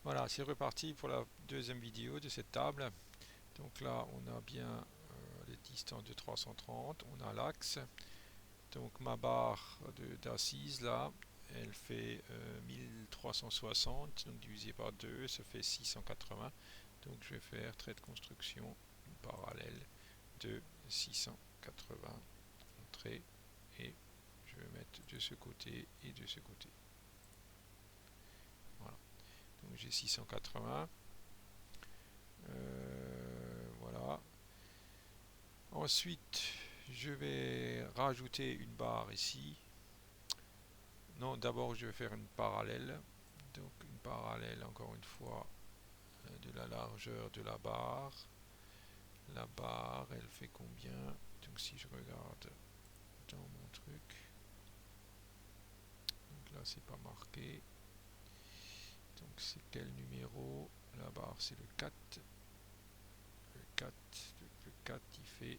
Voilà, c'est reparti pour la deuxième vidéo de cette table. Donc là, on a bien les distances de 330, on a l'axe. Donc ma barre d'assise là, elle fait 1360, donc divisé par 2, ça fait 680. Donc je vais faire trait de construction parallèle de 680 entrée et je vais mettre de ce côté et de ce côté. Voilà, donc j'ai 680. Voilà. Ensuite, je vais rajouter une barre ici. Non, d'abord je vais faire une parallèle. Donc une parallèle encore une fois de la largeur de la barre. La barre, elle fait combien? Donc si je regarde dans mon truc, donc là c'est pas marqué. Donc c'est quel numéro? La barre c'est le 4. Le 4, le 4 il fait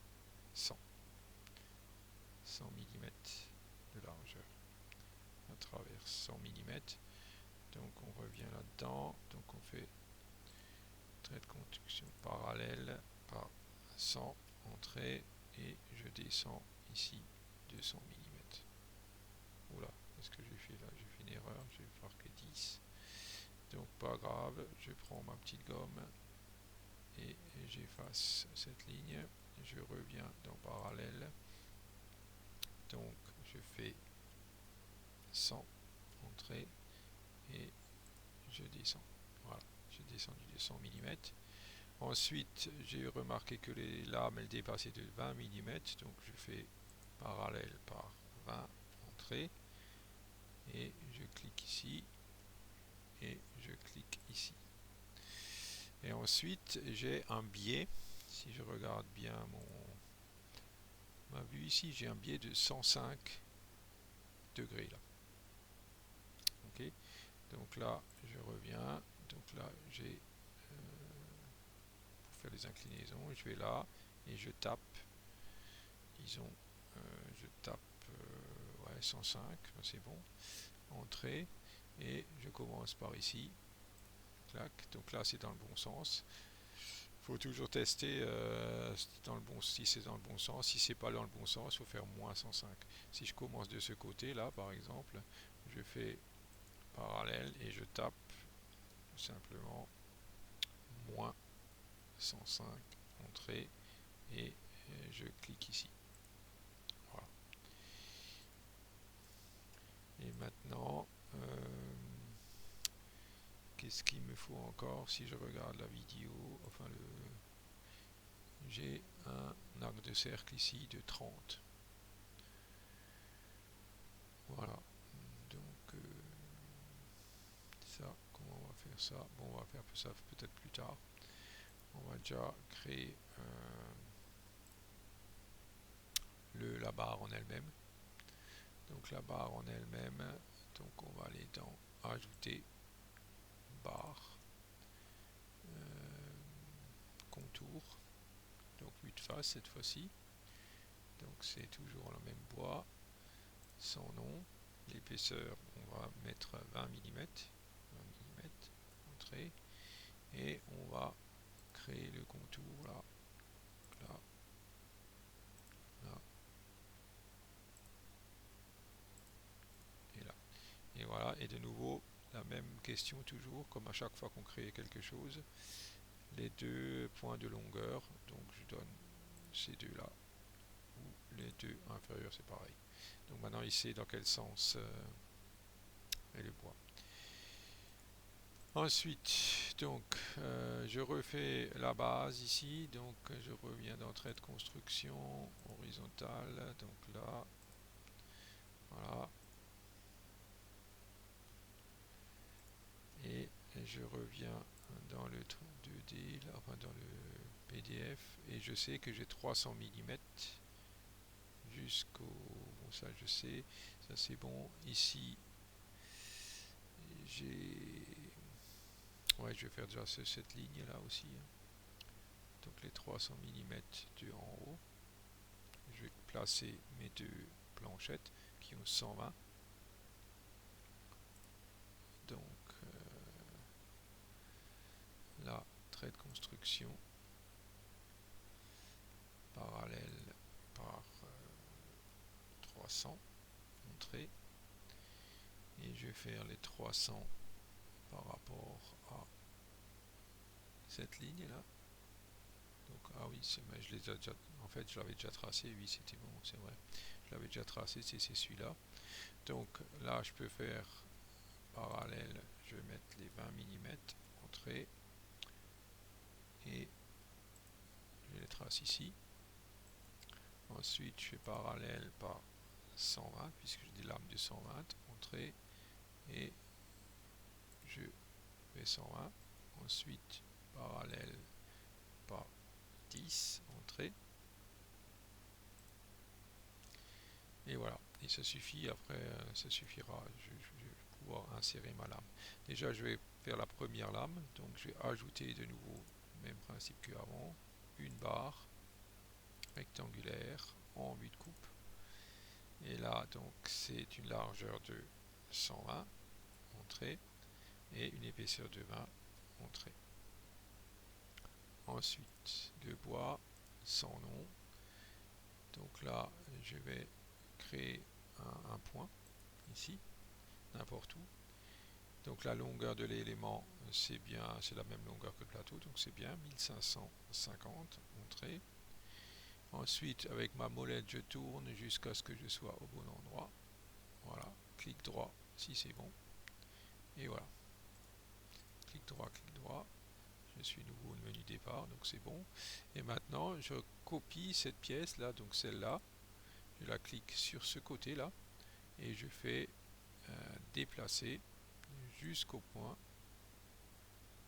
100. 100 mm de largeur à travers 100 mm. Donc on revient là-dedans. Donc on fait trait de construction parallèle par 100 entrée et je descends ici 200 mm. Oula, qu'est-ce que j'ai fait là? J'ai fait une erreur, j'ai marqué 10. Donc pas grave, je prends ma petite gomme et j'efface cette ligne. Je reviens dans parallèle. Donc je fais 100 entrée et je descends. Voilà, j'ai descendu de 100 mm. Ensuite, j'ai remarqué que les lames elles dépassaient de 20 mm, donc je fais parallèle par 20 entrées et je clique ici et je clique ici. Et ensuite, j'ai un biais. Si je regarde bien ma vue ici, j'ai un biais de 105 degrés là. Ok. Donc là, je reviens. Donc là, j'ai pour faire les inclinaisons, je vais là et je tape. Disons, je tape ouais, 105, c'est bon. Entrée et je commence par ici. Clac. Donc là, c'est dans le bon sens. Il faut toujours tester si c'est dans le bon sens. Si c'est pas dans le bon sens, il faut faire moins 105. Si je commence de ce côté là, par exemple, je fais parallèle et je tape simplement moins 105 entrée et je clique ici. Voilà. Et maintenant, qu'est-ce qu'il me faut encore si je regarde la vidéo? Enfin, j'ai un arc de cercle ici de 30. Voilà. Donc, ça, comment on va faire ça? Bon, on va faire ça peut-être plus tard. On va déjà créer la barre en elle-même. Donc la barre en elle-même, donc on va aller dans ajouter barre, contour, donc vue de face cette fois-ci. Donc c'est toujours le même bois, sans nom. L'épaisseur, on va mettre 20 mm, entrée, et on va créer le contour là, là, là, et là. Et voilà, et de nouveau, la même question toujours, comme à chaque fois qu'on crée quelque chose, les deux points de longueur, donc je donne ces deux là, ou les deux inférieurs, c'est pareil. Donc maintenant il sait dans quel sens est le bois. Ensuite, donc, je refais la base ici, donc je reviens dans trait de construction horizontale, donc là, voilà, et je reviens dans le 2D, là, enfin dans le PDF, et je sais que j'ai 300 mm jusqu'au, bon ça je sais, ça c'est bon, ici, j'ai, ouais je vais faire déjà cette ligne là aussi, hein. Donc les 300 mm de en haut. Je vais placer mes deux planchettes qui ont 120. Donc construction parallèle par 300 entrée, et je vais faire les 300 par rapport à cette ligne là. Donc ah oui, je les ai déjà, en fait je l'avais déjà tracé, oui c'était bon, c'est vrai, je l'avais déjà tracé, c'est celui-là. Donc là je peux faire parallèle, je vais mettre les 20 mm entrée, et je les trace ici. Ensuite je fais parallèle par 120, puisque j'ai des lames de 120 entrée, et je fais 120. Ensuite parallèle par 10 entrée, et voilà, et ça suffit. Après ça suffira, je vais pouvoir insérer ma lame. Déjà je vais faire la première lame, donc je vais ajouter de nouveau même principe qu'avant, une barre rectangulaire en vue de coupe, et là donc c'est une largeur de 120 entrée et une épaisseur de 20 entrée. Ensuite de bois sans nom, donc là je vais créer un point ici, n'importe où. Donc la longueur de l'élément c'est la même longueur que le plateau, donc c'est bien 1550 entrée. Ensuite avec ma molette je tourne jusqu'à ce que je sois au bon endroit. Voilà, clic droit si c'est bon, et voilà, clic droit, je suis nouveau au menu départ, donc c'est bon. Et maintenant je copie cette pièce là, donc celle-là, je la clique sur ce côté là, et je fais déplacer jusqu'au point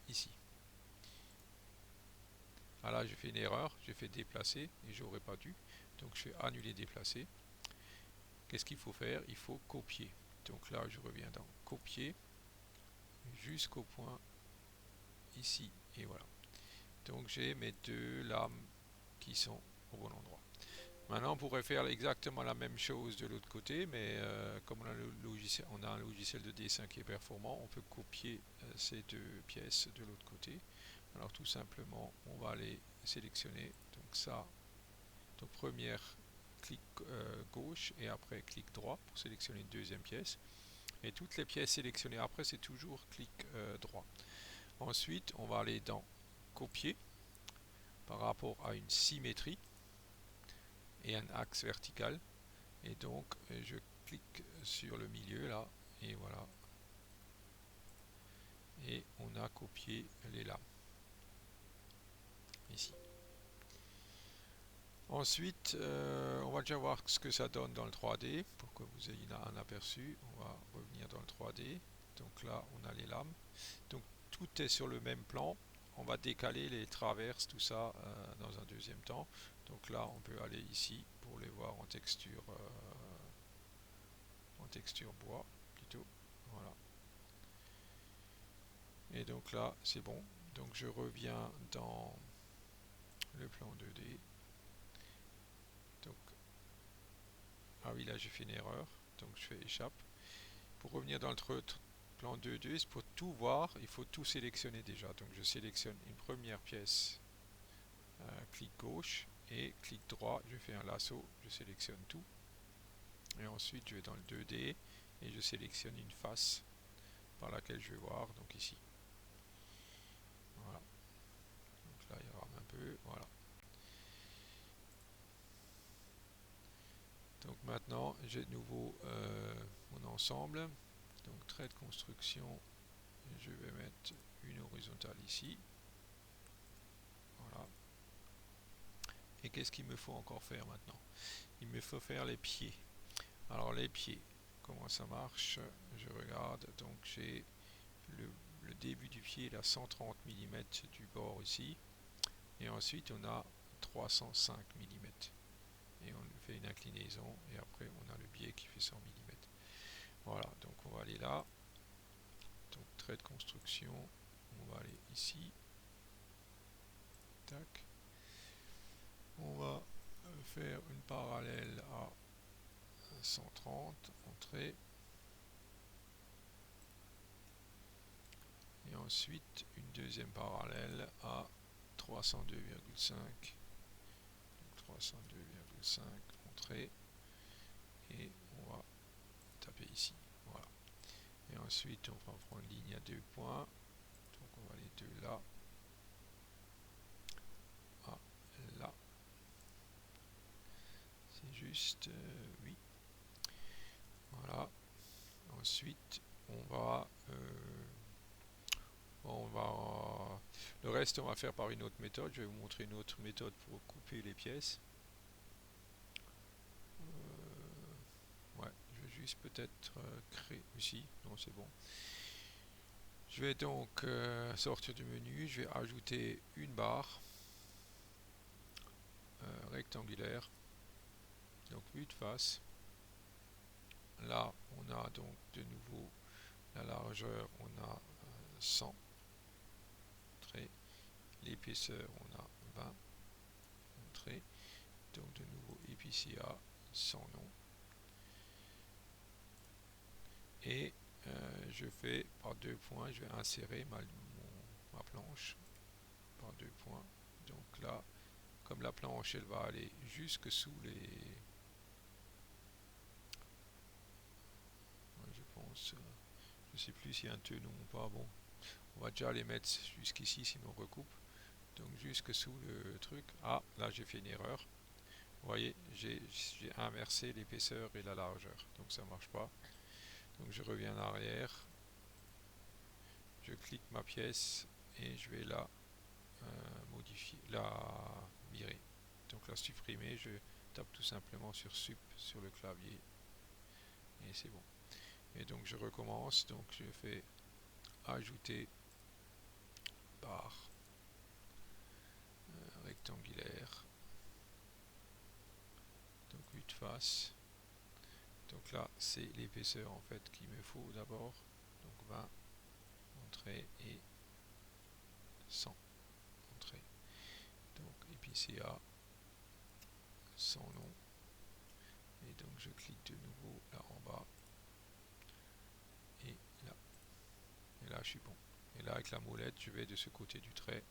ici. Ah là j'ai fait une erreur, j'ai fait déplacer et j'aurais pas dû, donc je fais annuler déplacer. Qu'est-ce qu'il faut faire? Il faut copier. Donc là je reviens dans copier jusqu'au point ici, et voilà. Donc j'ai mes deux lames qui sont au bon endroit. Maintenant on pourrait faire exactement la même chose de l'autre côté, mais comme on a un logiciel de dessin qui est performant, on peut copier ces deux pièces de l'autre côté. Alors tout simplement on va aller sélectionner, donc ça, donc première clic gauche et après clic droit pour sélectionner une deuxième pièce, et toutes les pièces sélectionnées après c'est toujours clic droit. Ensuite on va aller dans copier par rapport à une symétrie et un axe vertical, et donc je clique sur le milieu là, et voilà, et on a copié les lames ici. Ensuite on va déjà voir ce que ça donne dans le 3D pour que vous ayez un aperçu. On va revenir dans le 3D, donc là on a les lames, donc tout est sur le même plan. On va décaler les traverses, tout ça dans un deuxième temps. Donc là on peut aller ici pour les voir en texture bois plutôt, voilà. Et donc là c'est bon, donc je reviens dans le plan 2D. Donc ah oui, là j'ai fait une erreur, donc je fais échappe. Pour revenir dans le plan 2D, pour tout voir il faut tout sélectionner déjà. Donc je sélectionne une première pièce, clic gauche, et clic droit, je fais un lasso, je sélectionne tout, et ensuite je vais dans le 2D et je sélectionne une face par laquelle je vais voir, donc ici, voilà. Donc là il rame un peu, voilà. Donc maintenant j'ai de nouveau mon ensemble, donc trait de construction, je vais mettre une horizontale ici, voilà. Et qu'est-ce qu'il me faut encore faire maintenant? Il me faut faire les pieds. Alors les pieds, comment ça marche? Je regarde, donc j'ai le début du pied là, 130 mm du bord ici, et ensuite on a 305 mm, et on fait une inclinaison, et après on a le biais qui fait 100 mm. Voilà, donc on va aller là, donc trait de construction, on va aller ici, tac, on va faire une parallèle à 130 entrée, et ensuite une deuxième parallèle à 302,5, 302,5, entrée, et on va taper ici, voilà. Et ensuite on va prendre une ligne à 2 points, donc on va aller de là à là, c'est juste, oui, voilà. Ensuite on va le reste on va faire par une autre méthode. Je vais vous montrer une autre méthode pour couper les pièces. Ouais, je vais juste peut-être créer ici, non c'est bon. Je vais donc sortir du menu, je vais ajouter une barre rectangulaire, donc 8 faces. Là on a donc de nouveau la largeur, on a 100 traits, l'épaisseur on a 20 traits, donc de nouveau épicéa sans nom, et je fais par 2 points, je vais insérer ma planche par 2 points. Donc là, comme la planche elle va aller jusque sous les, je pense, je sais plus s'il y a un tenon ou pas, bon, on va déjà les mettre jusqu'ici sinon on recoupe, donc jusque sous le truc. Ah, là j'ai fait une erreur, vous voyez, j'ai inversé l'épaisseur et la largeur, donc ça marche pas. Donc je reviens en arrière, je clique ma pièce et je vais la modifier, la virer, donc la supprimer. Je tape tout simplement sur sup sur le clavier et c'est bon. Et donc je recommence, donc je fais ajouter barre rectangulaire, donc 8 faces. Donc là c'est l'épaisseur en fait qu'il me faut d'abord, donc 20 entrée et 100 entrée. Donc épicéa sans nom, et donc je clique de nouveau là en bas et là je suis bon. Et là avec la molette je vais de ce côté du trait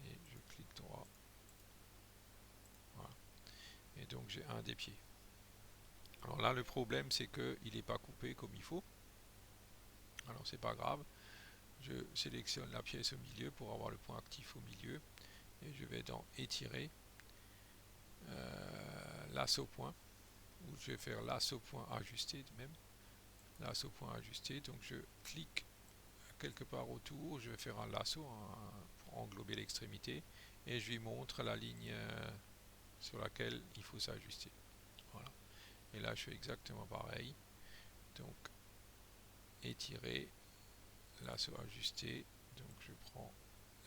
et je clique droit, voilà, et donc j'ai un des pieds. Alors là le problème c'est que il n'est pas coupé comme il faut, alors c'est pas grave, je sélectionne la pièce au milieu pour avoir le point actif au milieu et je vais dans étirer, lasso point, ou je vais faire lasso point ajusté même, lasso point ajusté, donc je clique quelque part autour, je vais faire un lasso pour englober l'extrémité et je lui montre la ligne sur laquelle il faut s'ajuster, voilà. Et là je fais exactement pareil, donc étirer, lasso ajusté, donc je prends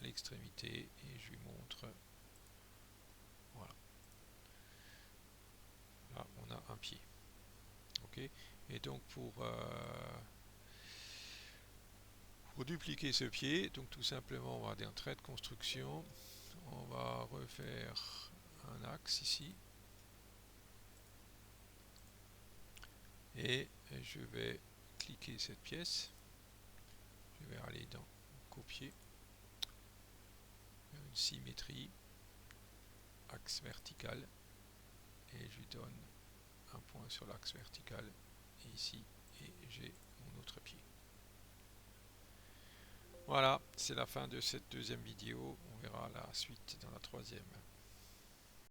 l'extrémité et je lui montre, voilà, là on a un pied, ok. Et donc pour dupliquer ce pied, donc tout simplement on va aller en trait de construction, on va refaire un axe ici et je vais cliquer cette pièce, je vais aller dans copier, une symétrie, axe vertical, et je lui donne un point sur l'axe vertical et ici, et j'ai mon autre pied. Voilà, c'est la fin de cette deuxième vidéo, on verra la suite dans la troisième.